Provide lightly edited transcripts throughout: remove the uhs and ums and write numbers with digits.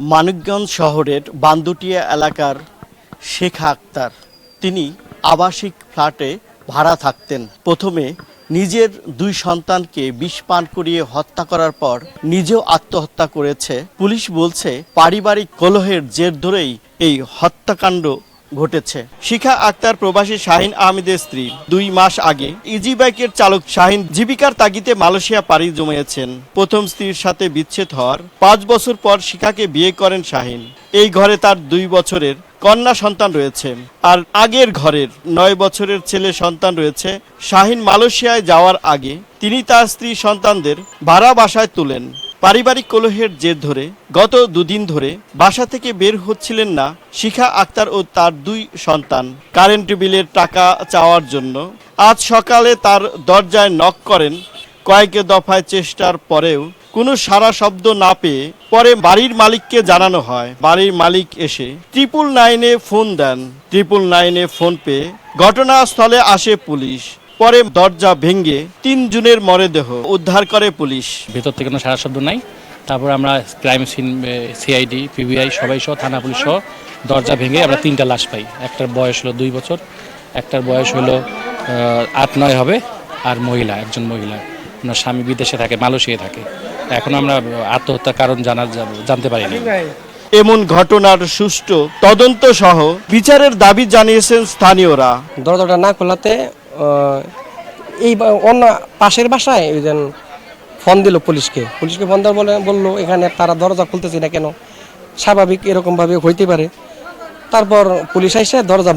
মানিকগঞ্জ শহরের বান্দুটিয়া এলাকার শেখা আক্তার তিনি আবাসিক ফ্ল্যাটে ভাড়া থাকতেন। প্রথমে নিজের দুই সন্তানকে বিষ পান করিয়ে হত্যা করার পর নিজেও আত্মহত্যা করেছে। পুলিশ বলছে পারিবারিক কলহের জের ধরেই এই হত্যাকাণ্ড ঘটেছে। শিখা আক্তার প্রবাসী শাহিন আহমেদের স্ত্রী। 2 মাস আগে ইজি বাইকের চালক শাহিন জীবিকার তাগিদে মালয়েশিয়া পাড়ি জমিয়েছেন। প্রথম স্ত্রীর সাথে বিচ্ছেদ হওয়ার 5 বছর পর শিখাকে বিয়ে করেন শাহিন। এই ঘরে তার 2 বছরের কন্যা সন্তান রয়েছে, আর আগের ঘরের 9 বছরের ছেলে সন্তান রয়েছে। শাহিন মালয়েশিয়ায় যাওয়ার আগে তিনি তার স্ত্রী সন্তানদের ভাড়া বাসায় তুলেন। পারিবারিক কলহের জের ধরে গত 2 দিন ধরে বাসা থেকে বের হচ্ছিলেন না শিখা আক্তার ও তার 2 সন্তান কারেন্ট বিলের টাকা চাওয়ার জন্য। আজ সকালে তার দরজায় নক করেন। কয়েক দফায় চেষ্টার পরেও কোনো সাড়া শব্দ না পেয়ে পরে বাড়ির মালিককে জানানো হয়। বাড়ির মালিক এসে 999-এ ফোন দেন। 999-এ ফোন পেয়ে ঘটনাস্থলে আসে পুলিশ। পরে দরজা ভেঙে 3 জনের মরদেহ উদ্ধার করে পুলিশ। ভেতর থেকে কোনো সারা শব্দ নাই। তারপর আমরা ক্রাইম সিন, সিআইডি, পিবিআই সবাই সহ, থানা পুলিশ সহ দরজা ভেঙে আমরা 3টা লাশ পাই। একটার বয়স হলো 2 বছর, একটার বয়স হলো 8-9 হবে, আর একজন মহিলা, ওনার স্বামী বিদেশে থাকে, মালয়েশিয়ায় থাকে। এখন আমরা আত্মহত্যার কারণ জানতে পারিনি। এমন ঘটনার সুষ্ঠু তদন্ত সহ বিচারের দাবি জানিয়েছেন স্থানীয়রা। দরজাটা না খোলাতে এই অন্য পাশের বাসায় ফোন দিল পুলিশকে ফোন দেওয়ার বললো এখানে তারা দরজা খুলতেছে না কেন, স্বাভাবিক এরকমভাবে হইতে পারে। তারপর পুলিশ এসে দরজা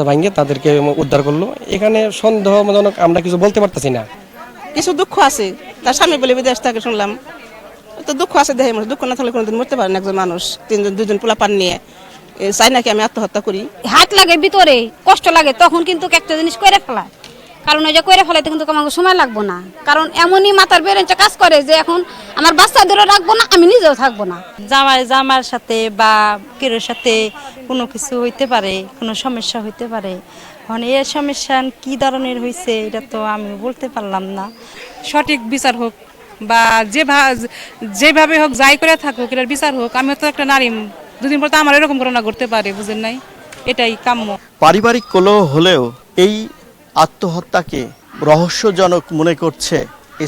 ভাঙিয়ে তাদেরকে উদ্ধার করলো। এখানে সন্দেহজনক আমরা কিছু বলতে পারতেছি না। কিছু দুঃখ আছে, তার স্বামী বলে বিদেশ থেকে শুনলাম, তো দুঃখ আছে। দেখে দুঃখ না থাকলে কোনোদিন মরতে পারে না একজন মানুষ। 2জন পোলা পান নিয়ে চাই নাকি আমি আত্মহত্যা করি। হাত লাগে ভিতরে, কষ্ট লাগে, তখন কিন্তু একটা জিনিস করে ফেলায়। কারণ ওই যে করে ফেলাইতে কিন্তু আমাকে সময় লাগবো না, কারণ এমনই মাথার বেরেন্সটা কাজ করে যে এখন আমার বাচ্চাদেরও রাখবো না, আমি নিজেও থাকবো না। জামার সাথে বা কেরোর সাথে কোনো কিছু হইতে পারে, কোনো সমস্যা হইতে পারে। মানে এই সমস্যা কি ধরনের হয়েছে এটা তো আমি বলতে পারলাম না। সঠিক বিচার হোক, বা যেভাবে হোক, যাই করে থাকুক, এটার বিচার হোক। আমি তো একটা নারী, 2 দিন পর তো আমার এরকম ঘটনা ঘটতে পারে, বুঝেন নাই? এটাই কাম্য। পারিবারিক কলহ হলেও এই আত্মহত্যাকে রহস্যজনক মনে করছে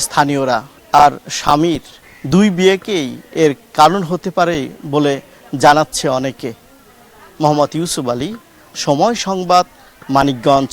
স্থানীয়রা, আর স্বামীর 2 বিয়েকেই এর কারণ হতে পারে বলে জানাচ্ছে অনেকে। মোহাম্মদ ইউসুফ আলী, সময় সংবাদ, মানিকগঞ্জ।